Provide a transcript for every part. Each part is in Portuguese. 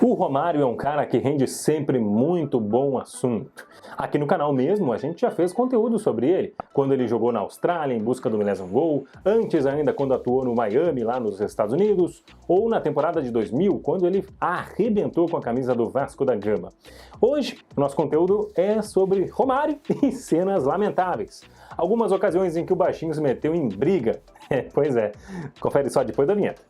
O Romário é um cara que rende sempre muito bom assunto. Aqui no canal mesmo a gente já fez conteúdo sobre ele, quando ele jogou na Austrália em busca do milésimo gol, antes ainda quando atuou no Miami lá nos Estados Unidos, ou na temporada de 2000, quando ele arrebentou com a camisa do Vasco da Gama. Hoje, o nosso conteúdo é sobre Romário e cenas lamentáveis. Algumas ocasiões em que o baixinho se meteu em briga. Pois é, confere só depois da vinheta.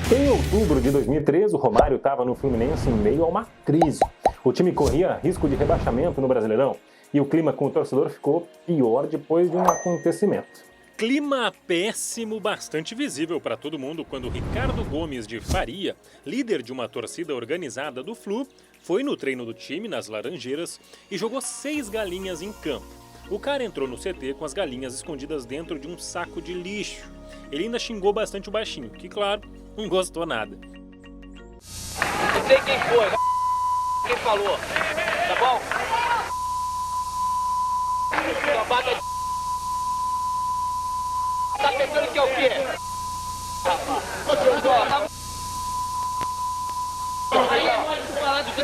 Em outubro de 2013, o Romário estava no Fluminense em meio a uma crise. O time corria risco de rebaixamento no Brasileirão e o clima com o torcedor ficou pior depois de um acontecimento. Clima péssimo, bastante visível para todo mundo quando Ricardo Gomes de Faria, líder de uma torcida organizada do Flu, foi no treino do time nas Laranjeiras e jogou 6 galinhas em campo. O cara entrou no CT com as galinhas escondidas dentro de um saco de lixo. Ele ainda xingou bastante o baixinho, que claro, não gostou nada. Não sei quem foi, quem falou, tá bom? Sua vaga de... Tá pensando que é o quê?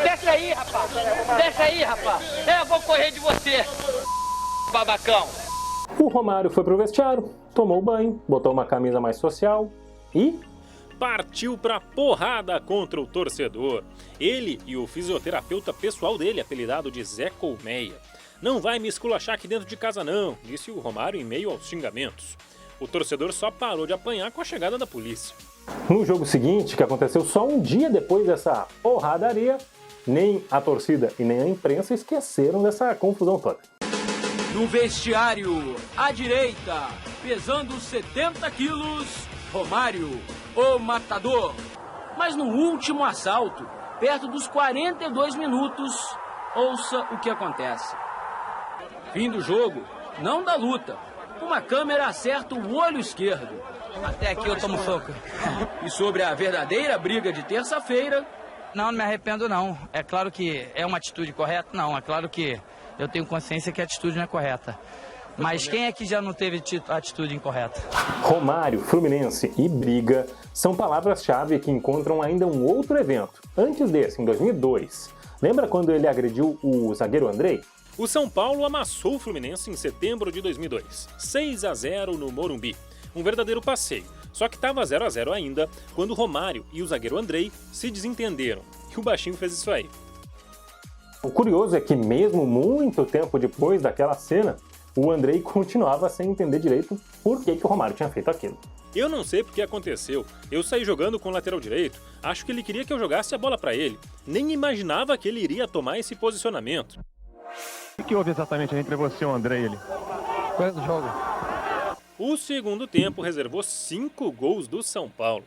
Desce aí, rapaz! Desce aí, rapaz! Eu vou correr de você, babacão! O Romário foi pro vestiário, tomou banho, botou uma camisa mais social e... partiu pra porrada contra o torcedor. Ele e o fisioterapeuta pessoal dele, apelidado de Zé Colmeia. Não vai me esculachar aqui dentro de casa não, disse o Romário em meio aos xingamentos. O torcedor só parou de apanhar com a chegada da polícia. No jogo seguinte, que aconteceu só um dia depois dessa porradaria, nem a torcida e nem a imprensa esqueceram dessa confusão toda. No vestiário, à direita, pesando 70 quilos, Romário, o matador. Mas no último assalto, perto dos 42 minutos, ouça o que acontece. Fim do jogo, não da luta. Uma câmera acerta o olho esquerdo. Até aqui eu tomo soco. E sobre a verdadeira briga de terça-feira... Não me arrependo não. É claro que é uma atitude correta? Não, é claro que eu tenho consciência que a atitude não é correta. Mas quem é que já não teve atitude incorreta? Romário, Fluminense e briga são palavras-chave que encontram ainda um outro evento. Antes desse, em 2002. Lembra quando ele agrediu o zagueiro Andrei? O São Paulo amassou o Fluminense em setembro de 2002, 6-0 no Morumbi. Um verdadeiro passeio, só que estava 0-0 ainda quando o Romário e o zagueiro Andrei se desentenderam. E o baixinho fez isso aí. O curioso é que mesmo muito tempo depois daquela cena, o Andrei continuava sem entender direito por que o Romário tinha feito aquilo. Eu não sei porque aconteceu. Eu saí jogando com o lateral direito. Acho que ele queria que eu jogasse a bola para ele. Nem imaginava que ele iria tomar esse posicionamento. O que houve exatamente entre você e o Andrei ali? Coisa do jogo. O segundo tempo reservou 5 gols do São Paulo.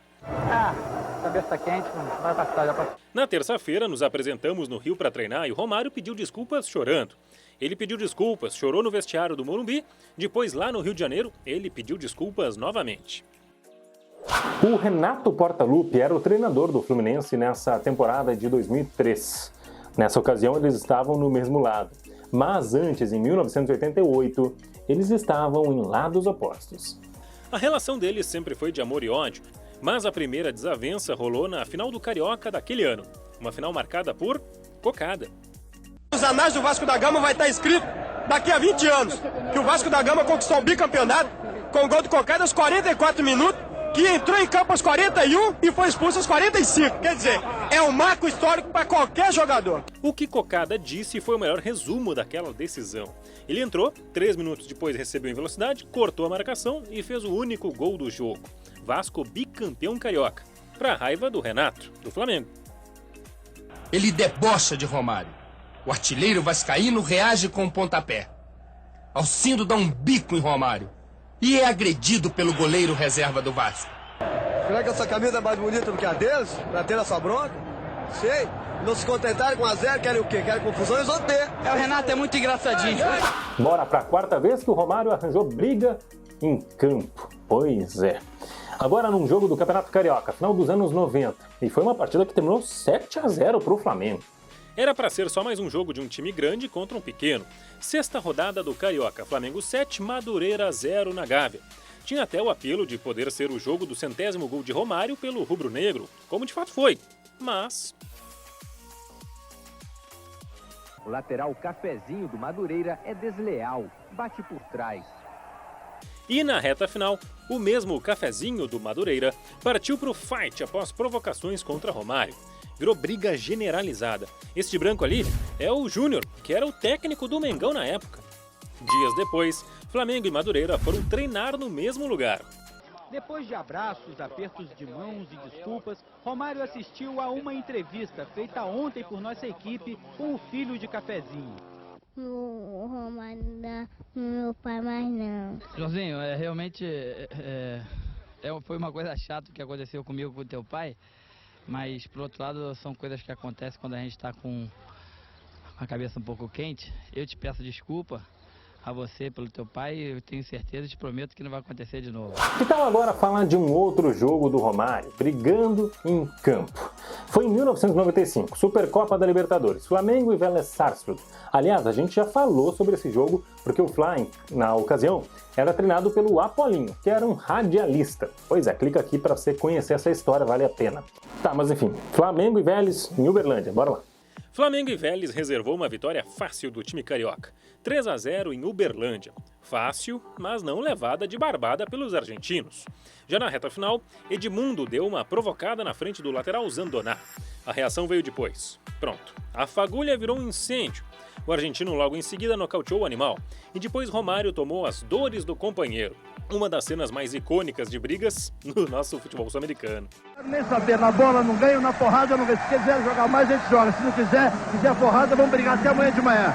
Cabeça quente, vai passar. Na terça-feira, nos apresentamos no Rio para treinar e o Romário pediu desculpas chorando. Ele pediu desculpas, chorou no vestiário do Morumbi, depois lá no Rio de Janeiro, ele pediu desculpas novamente. O Renato Portaluppi era o treinador do Fluminense nessa temporada de 2003. Nessa ocasião, eles estavam no mesmo lado. Mas antes, em 1988, eles estavam em lados opostos. A relação deles sempre foi de amor e ódio, mas a primeira desavença rolou na final do Carioca daquele ano. Uma final marcada por cocada. Os anais do Vasco da Gama vai estar escrito daqui a 20 anos que o Vasco da Gama conquistou o bicampeonato com o gol de cocada aos 44 minutos, que entrou em campo aos 41 e foi expulso aos 45. Quer dizer, é um marco histórico para qualquer jogador. O que Cocada disse foi o melhor resumo daquela decisão. Ele entrou, 3 minutos depois recebeu em velocidade, cortou a marcação e fez o único gol do jogo. Vasco bicampeão carioca, para raiva do Renato, do Flamengo. Ele debocha de Romário. O artilheiro vascaíno reage com um pontapé. Alcindo dá um bico em Romário e é agredido pelo goleiro reserva do Vasco. Será que essa camisa é mais bonita do que a deles? Pra ter essa bronca? Sei. Não se contentaram com 1-0, querem o quê? Querem confusão, eles vão ter. O Renato é muito engraçadinho. Bora pra quarta vez que o Romário arranjou briga em campo. Pois é. Agora num jogo do Campeonato Carioca, final dos anos 90. E foi uma partida que terminou 7-0 pro Flamengo. Era para ser só mais um jogo de um time grande contra um pequeno. Sexta rodada do Carioca, Flamengo 7, Madureira 0 na Gávea. tinha até o apelo de poder ser o jogo do 100º gol de Romário pelo rubro-negro, como de fato foi. Mas o lateral Cafezinho do Madureira é desleal, bate por trás. E na reta final, o mesmo Cafezinho do Madureira partiu para o fight após provocações contra Romário. Virou briga generalizada. Este branco ali é o Júnior, que era o técnico do Mengão na época. Dias depois, Flamengo e Madureira foram treinar no mesmo lugar. Depois de abraços, apertos de mãos e desculpas, Romário assistiu a uma entrevista feita ontem por nossa equipe com o filho de Cafezinho. O Romário não dá meu pai mais não. Joãozinho, realmente foi uma coisa chata que aconteceu comigo com o teu pai, mas por outro lado são coisas que acontecem quando a gente está com a cabeça um pouco quente. Eu te peço desculpa a você pelo teu pai, eu tenho certeza e te prometo que não vai acontecer de novo. Que tal agora falar de um outro jogo do Romário, brigando em campo? Foi em 1995, Supercopa da Libertadores, Flamengo e Vélez Sarsfield. Aliás, a gente já falou sobre esse jogo porque o Fly, na ocasião, era treinado pelo Apolinho, que era um radialista. Pois é, clica aqui para você conhecer essa história, vale a pena. Tá, mas enfim, Flamengo e Vélez em Uberlândia, bora lá. Flamengo e Vélez reservou uma vitória fácil do time carioca. 3-0 em Uberlândia. Fácil, mas não levada de barbada pelos argentinos. Já na reta final, Edmundo deu uma provocada na frente do lateral Zandoná. A reação veio depois. Pronto, a fagulha virou um incêndio. O argentino logo em seguida nocauteou o animal. E depois Romário tomou as dores do companheiro. Uma das cenas mais icônicas de brigas no nosso futebol sul-americano. Nem saber, na bola não ganho, na porrada não ganho. Se quiser jogar mais, a gente joga. Se não quiser porrada, vamos brigar até amanhã de manhã.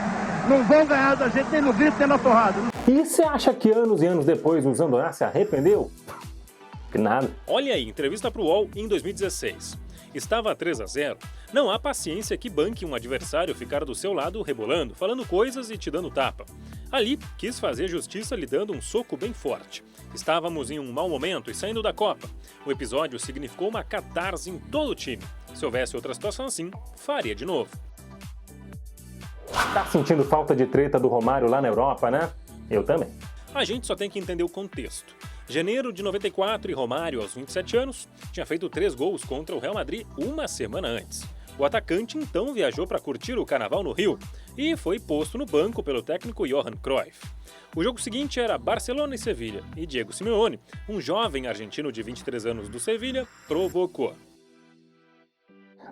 Não vão ganhar da gente nem no grito, nem na porrada. E você acha que anos e anos depois o Zandoná se arrependeu? Que nada. Olha aí, entrevista pro UOL em 2016. Estava 3-0. Não há paciência que banque um adversário ficar do seu lado rebolando, falando coisas e te dando tapa. Ali, quis fazer justiça lhe dando um soco bem forte. Estávamos em um mau momento e saindo da Copa. O episódio significou uma catarse em todo o time. Se houvesse outra situação assim, faria de novo. Tá sentindo falta de treta do Romário lá na Europa, né? Eu também. A gente só tem que entender o contexto. Janeiro de 94 e Romário, aos 27 anos, tinha feito 3 gols contra o Real Madrid uma semana antes. O atacante então viajou para curtir o carnaval no Rio e foi posto no banco pelo técnico Johan Cruyff. O jogo seguinte era Barcelona e Sevilha, e Diego Simeone, um jovem argentino de 23 anos do Sevilha, provocou.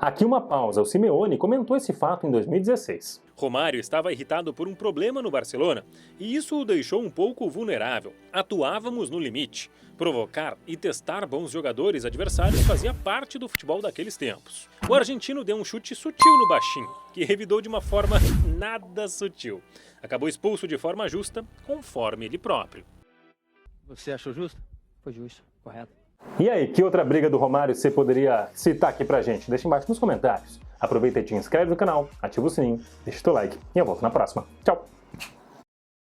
Aqui uma pausa, o Simeone comentou esse fato em 2016. Romário estava irritado por um problema no Barcelona, e isso o deixou um pouco vulnerável. Atuávamos no limite. Provocar e testar bons jogadores adversários fazia parte do futebol daqueles tempos. O argentino deu um chute sutil no baixinho, que revidou de uma forma nada sutil. Acabou expulso de forma justa, conforme ele próprio. Você achou justo? Foi justo, correto. E aí, que outra briga do Romário você poderia citar aqui pra gente? Deixa embaixo nos comentários. Aproveita e te inscreve no canal, ativa o sininho, deixa o teu like e eu volto na próxima. Tchau!